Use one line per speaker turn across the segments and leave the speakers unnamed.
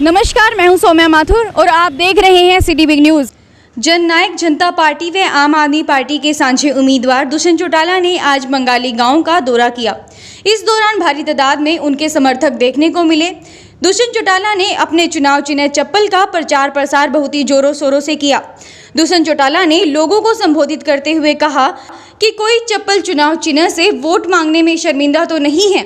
नमस्कार, मैं हूं सौम्या माथुर और आप देख रहे हैं सिटी बिग न्यूज़। जननायक जनता पार्टी व आम आदमी पार्टी के सांझे उम्मीदवार दुष्यंत चौटाला ने आज बंगाली गांव का दौरा किया। इस दौरान भारी तादाद में उनके समर्थक देखने को मिले। दुष्यंत चौटाला ने अपने चुनाव चिन्ह चप्पल का प्रचार प्रसार बहुत ही जोरों शोरों से किया। दुष्यंत चौटाला ने लोगों को संबोधित करते हुए कहा कि कोई चप्पल चुनाव चिन्ह से वोट मांगने में शर्मिंदा तो नहीं है।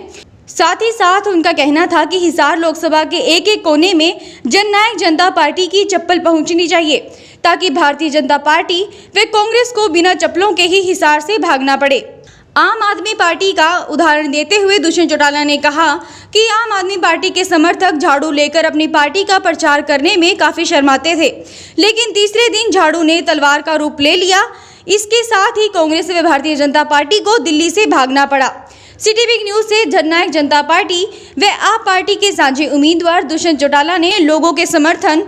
साथ ही साथ उनका कहना था कि हिसार लोकसभा के एक एक कोने में जननायक जनता पार्टी की चप्पल पहुंचनी चाहिए ताकि भारतीय जनता पार्टी व कांग्रेस को बिना चप्पलों के ही हिसार से भागना पड़े। आम आदमी पार्टी का उदाहरण देते हुए दुष्यंत चौटाला ने कहा कि आम आदमी पार्टी के समर्थक झाड़ू लेकर अपनी पार्टी का प्रचार करने में काफ़ी शर्माते थे, लेकिन तीसरे दिन झाड़ू ने तलवार का रूप ले लिया। इसके साथ ही कांग्रेस व भारतीय जनता पार्टी को दिल्ली से भागना पड़ा। सिटी बिग न्यूज़ से जननायक जनता पार्टी व आप पार्टी के साझे उम्मीदवार दुष्यंत चौटाला ने लोगों के समर्थन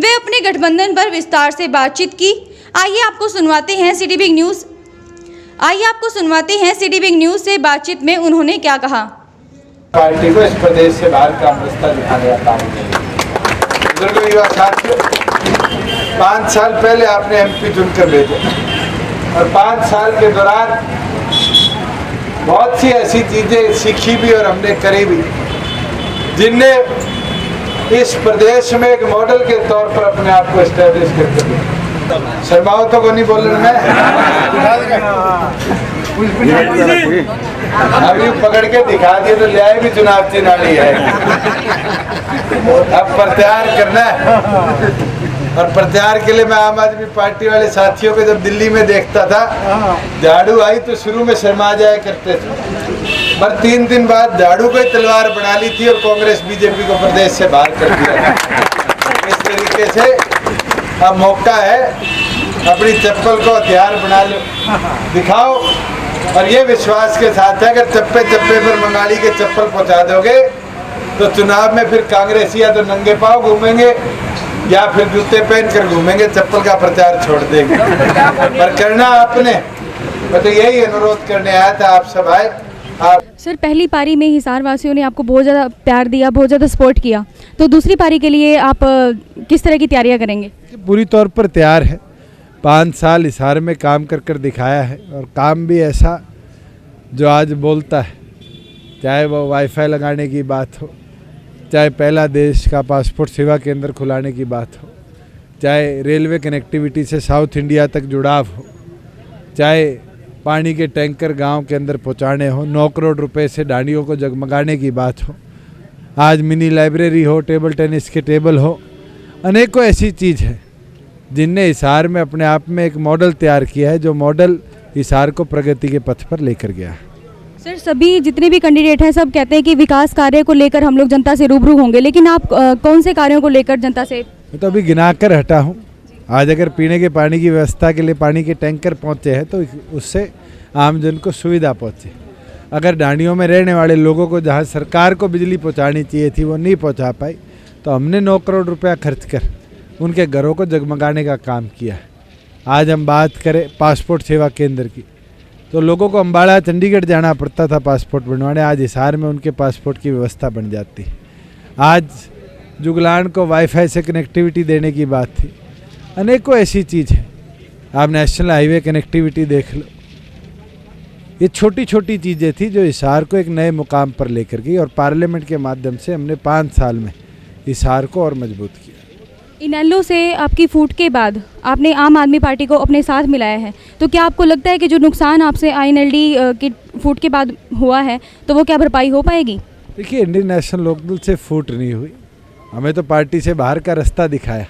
व अपने गठबंधन पर विस्तार से बातचीत की। आइए आपको सुनवाते हैं सिटी बिग न्यूज़ से बातचीत में उन्होंने क्या कहा।
पार्टी को इस प्रदेश से बाहर का रास्ता दिखाने का काम बुजुर्ग युवा साथियों, 5 साल पहले आपने एमपी चुनकर भेजे और 5 साल के दौरान बहुत सी ऐसी चीजें सीखी भी और हमने करी भी, जिनने इस प्रदेश में एक मॉडल के तौर पर अपने आप को एस्टेब्लिश करके दिया। शर्माओ तो को नहीं बोल रहा अभी पकड़ के दिखा दिए तो ले आए भी चुनाव चिन्हाड़ी है। अब प्रचार करना है और प्रचार के लिए मैं आम आदमी पार्टी वाले साथियों को जब दिल्ली में देखता था, झाड़ू आई तो शुरू में शर्मा जाया करते थे, पर 3 दिन बाद झाड़ू को ही तलवार बना ली थी और कांग्रेस बीजेपी को प्रदेश से बाहर कर दिया। इस तरीके से अब मौका है, अपनी चप्पल को हथियार बना लो, दिखाओ और ये विश्वास के साथ है अगर चप्पे चप्पे पर बंगाली के चप्पल पहुंचा दोगे तो चुनाव में फिर कांग्रेसी या तो नंगे पाँव घूमेंगे या फिर जूते पहन कर घूमेंगे, चप्पल का प्रचार छोड़ देंगे। पर करना आपने, मैं तो यही अनुरोध करने आया था, आप सब आए। आप
सर, पहली पारी में हिसार वासियों ने आपको बहुत ज़्यादा प्यार दिया, बहुत ज़्यादा सपोर्ट किया, तो दूसरी पारी के लिए आप किस तरह की तैयारियां करेंगे?
पूरी तौर पर तैयार है। 5 साल हिसार में काम कर दिखाया है और काम भी ऐसा जो आज बोलता है, चाहे वो वाईफाई लगाने की बात हो, चाहे पहला देश का पासपोर्ट सेवा केंद्र खुलाने की बात हो, चाहे रेलवे कनेक्टिविटी से साउथ इंडिया तक जुड़ाव हो, चाहे पानी के टैंकर गांव के अंदर पहुंचाने हो, 9 करोड़ रुपए से डांडियों को जगमगाने की बात हो, आज मिनी लाइब्रेरी हो, टेबल टेनिस के टेबल हो, अनेकों ऐसी चीज़ है जिनने हिसार में अपने आप में एक मॉडल तैयार किया है, जो मॉडल हिसार को प्रगति के पथ पर लेकर गया है।
सर, सभी जितने भी कैंडिडेट हैं सब कहते हैं कि विकास कार्य को लेकर हम लोग जनता से रूबरू होंगे, लेकिन आप कौन से कार्यों को लेकर जनता से?
मैं तो अभी गिना कर हटा हूँ। आज अगर पीने के पानी की व्यवस्था के लिए पानी के टैंकर पहुँचे हैं तो उससे आमजन को सुविधा पहुँचे। अगर डांडियों में रहने वाले लोगों को जहाँ सरकार को बिजली पहुँचानी चाहिए थी वो नहीं पहुँचा पाई, तो हमने 9 करोड़ रुपया खर्च कर उनके घरों को जगमगाने का काम किया है। आज हम बात करें पासपोर्ट सेवा केंद्र की, तो लोगों को अम्बाड़ा चंडीगढ़ जाना पड़ता था पासपोर्ट बनवाने, आज हिसार में उनके पासपोर्ट की व्यवस्था बन जाती है। आज जुगलान को वाईफाई से कनेक्टिविटी देने की बात थी। अनेकों ऐसी चीज़ है। आप नेशनल हाईवे कनेक्टिविटी देख लो, ये छोटी छोटी चीज़ें थी जो हिसार को एक नए मुकाम पर लेकर गई और पार्लियामेंट के माध्यम से हमने 5 साल में हिसार को और मजबूत किया।
इनेलो से आपकी फूट के बाद आपने आम आदमी पार्टी को अपने साथ मिलाया है, तो क्या आपको लगता है कि जो नुकसान आपसे INLD की फूट के बाद हुआ है तो वो क्या भरपाई हो पाएगी?
देखिए, इंडियन नेशनल लोकदल से फूट नहीं हुई, हमें तो पार्टी से बाहर का रास्ता दिखाया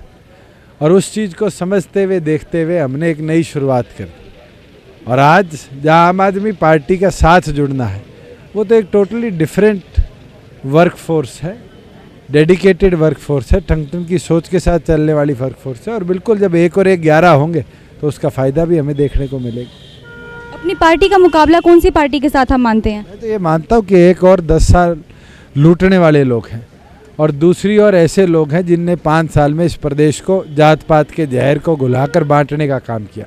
और उस चीज़ को समझते हुए देखते हुए हमने एक नई शुरुआत कर दी। और आज जहाँ आम आदमी पार्टी का साथ जुड़ना है वो तो एक टोटली डिफरेंट वर्क फोर्स है, डेडिकेटेड वर्क फोर्स है, टंगटन की सोच के साथ चलने वाली वर्क फोर्स है और बिल्कुल जब 1 और 1 11 होंगे तो उसका फ़ायदा भी हमें देखने को मिलेगा।
अपनी पार्टी का मुकाबला कौन सी पार्टी के साथ हम मानते हैं?
मैं तो ये मानता हूँ कि 1 और 10 साल लूटने वाले लोग हैं और दूसरी ओर ऐसे लोग हैं जिनने 5 साल में इस प्रदेश को जात पात के जहर को घुलाकर बांटने का काम किया।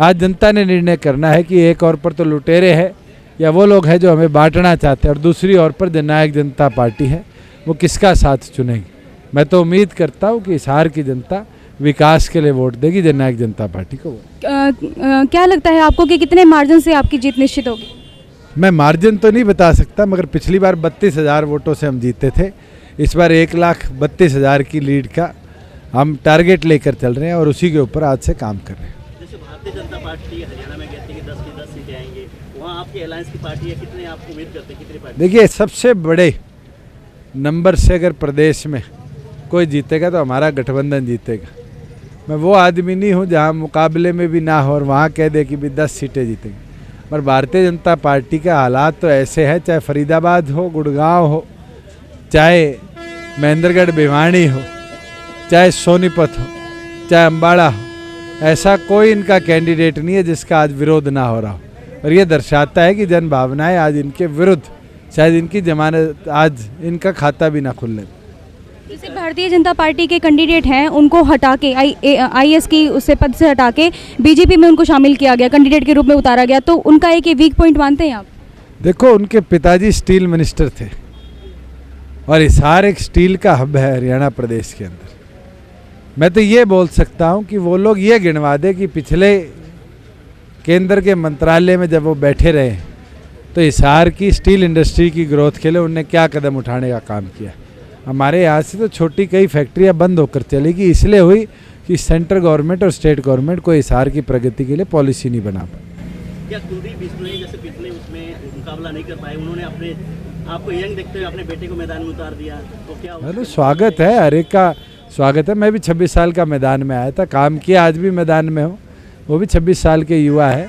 आज जनता ने निर्णय करना है कि एक ओर पर तो लुटेरे हैं या वो लोग हैं जो हमें बांटना चाहते हैं और दूसरी ओर पर जननायक जनता पार्टी है, वो किसका साथ चुनेंगे। मैं तो उम्मीद करता हूँ कि हिसार की जनता विकास के लिए वोट देगी, जननायक जनता पार्टी को।
क्या लगता है आपको कि कितने मार्जिन से आपकी जीत निश्चित होगी?
मैं मार्जिन तो नहीं बता सकता, मगर पिछली बार 32,000 वोटों से हम जीते थे। इस बार 1,32,000 की लीड का हम टारगेट लेकर चल रहे हैं और उसी के ऊपर आज से काम कर रहे हैं।
जैसे भारतीय जनता पार्टी हरियाणा में कहती है कि 10 की 10 सीटें आएंगी, वहाँ आपकी अलायंस की पार्टी है, कितने आप उम्मीद करते हैं कितनी पार्टी?
देखिए, सबसे बड़े नंबर से अगर प्रदेश में कोई जीतेगा तो हमारा गठबंधन जीतेगा। मैं वो आदमी नहीं हूँ जहाँ मुकाबले में भी ना हो और वहाँ कह दे कि भी 10 सीटें जीतेंगे। पर भारतीय जनता पार्टी का हालात तो ऐसे है, चाहे फरीदाबाद हो, गुड़गांव हो, चाहे महेंद्रगढ़ भिवानी हो, चाहे सोनीपत हो, चाहे अम्बाड़ा हो, ऐसा कोई इनका कैंडिडेट नहीं है जिसका आज विरोध ना हो रहा हो। और ये दर्शाता है कि जन भावनाएं आज इनके विरुद्ध, शायद इनकी जमानत आज इनका खाता भी ना खुलने।
जैसे भारतीय जनता पार्टी के कैंडिडेट हैं उनको हटा के आईएएस की उससे पद से हटा के बीजेपी में उनको शामिल किया गया, कैंडिडेट के रूप में उतारा गया, तो उनका एक वीक पॉइंट मानते हैं आप?
देखो, उनके पिताजी स्टील मिनिस्टर थे और हिसार एक स्टील का हब है हरियाणा प्रदेश के अंदर। मैं तो ये बोल सकता हूँ कि वो लोग ये गिनवा दे कि पिछले केंद्र के मंत्रालय में जब वो बैठे रहे तो हिसार की स्टील इंडस्ट्री की ग्रोथ के लिए उन्होंने क्या कदम उठाने का काम किया। हमारे यहाँ से तो छोटी कई फैक्ट्रियाँ बंद होकर चलेगी, इसलिए हुई कि सेंट्रल गवर्नमेंट और स्टेट गवर्नमेंट को हिसार की प्रगति के लिए पॉलिसी नहीं बना पाई।
क्या कुलदीप बिश्नोई जैसे पिछले उसमें मुकाबला नहीं कर पाए, उन्होंने अपने आपको यंग देखते हुए अपने बेटे को मैदान में उतार दिया, तो क्या?
हेलो, स्वागत है, हर एक का स्वागत है। मैं भी 26 साल का मैदान में आया था, काम किया, आज भी मैदान में हूँ। वो भी 26 साल के युवा है,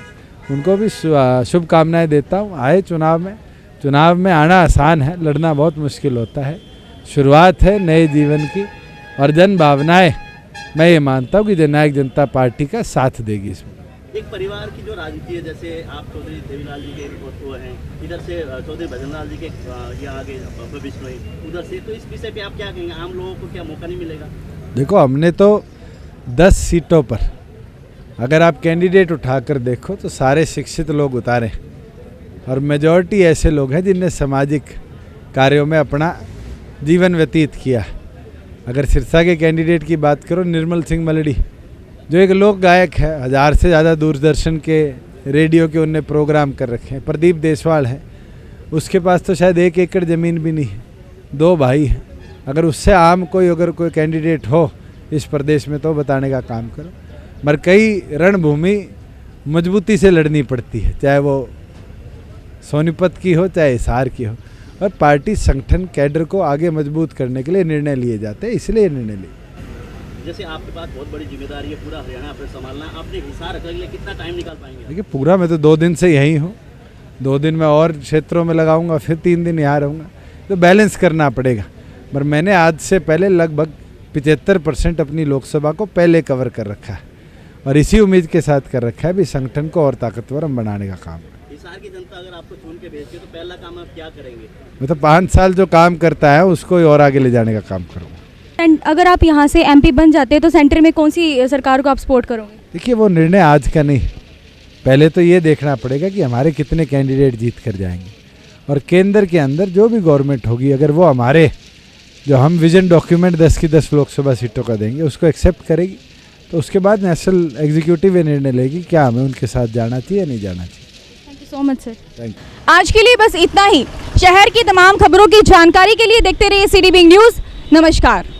उनको भी शुभकामनाएं देता हूँ। आए चुनाव में आना आसान है, लड़ना बहुत मुश्किल होता है। शुरुआत है नए जीवन की और जन भावनाएं, मैं ये मानता हूँ कि जननायक जनता पार्टी का साथ देगी इसमें।
एक परिवार की जो राजनीति है, जैसे आप चौधरी देवीलाल जी के वो हैं, इधर से चौधरी भजनलाल जी के ये आगे बिश्नोई उधर से, तो इस विषय पे आप क्या कहेंगे? आम लोगों को क्या मौका नहीं मिलेगा?
देखो, हमने तो 10 सीटों पर अगर आप कैंडिडेट उठाकर देखो तो सारे शिक्षित लोग उतारे और मेजॉरिटी ऐसे लोग हैं जिनने सामाजिक कार्यों में अपना जीवन व्यतीत किया। अगर सिरसा के कैंडिडेट की बात करो, निर्मल सिंह मलड़ी, जो एक लोक गायक है, 1000 से ज़्यादा दूरदर्शन के रेडियो के उनने प्रोग्राम कर रखे हैं। प्रदीप देसवाल है, उसके पास तो शायद 1 एकड़ ज़मीन भी नहीं है, 2 भाई हैं। अगर उससे आम अगर कोई कैंडिडेट हो इस प्रदेश में तो बताने का काम करो। मगर कई रणभूमि मजबूती से लड़नी पड़ती है, चाहे वो सोनीपत की हो, चाहे हिसार की हो, और पार्टी संगठन कैडर को आगे मजबूत करने के लिए निर्णय लिए जाते हैं, इसलिए ये निर्णय लिए।
जैसे आपके पास बहुत बड़ी जिम्मेदारी है, पूरा हरियाणा आपने संभालना, आपने हिसार रखने के लिए कितना टाइम निकाल पाएंगे?
देखिए, पूरा मैं तो 2 दिन से यहीं हूँ, 2 दिन मैं और क्षेत्रों में लगाऊंगा, फिर 3 दिन यहाँ रहूँगा, तो बैलेंस करना पड़ेगा। पर मैंने आज से पहले लगभग 75% अपनी लोकसभा को पहले कवर कर रखा है और इसी उम्मीद के साथ कर रखा है भी संगठन को और ताकतवर हम बनाने का काम है।
हिसार की जनता अगर आपको चुन के भेजती है तो पहला काम आप क्या करेंगे?
मैं तो 5 साल जो काम करता है उसको और आगे ले जाने का काम करूँगा।
अगर आप यहाँ से एमपी बन जाते हैं तो सेंटर में कौन सी सरकार को आप सपोर्ट करोगे?
देखिए, वो निर्णय आज का नहीं, पहले तो ये देखना पड़ेगा कि हमारे कितने कैंडिडेट जीत कर जाएंगे और केंद्र के अंदर जो भी गवर्नमेंट होगी, अगर वो हमारे जो हम विजन डॉक्यूमेंट 10 की 10 लोकसभा सीटों का देंगे उसको एक्सेप्ट करेगी, तो उसके बाद नेशनल एग्जीक्यूटिव ये निर्णय लेगी क्या हमें उनके साथ जाना चाहिए या नहीं जाना चाहिए।
Thank you so much sir.
Thank you.
आज के लिए बस इतना ही। शहर की तमाम खबरों की जानकारी के लिए देखते रहिए सिटी बिग न्यूज़। नमस्कार।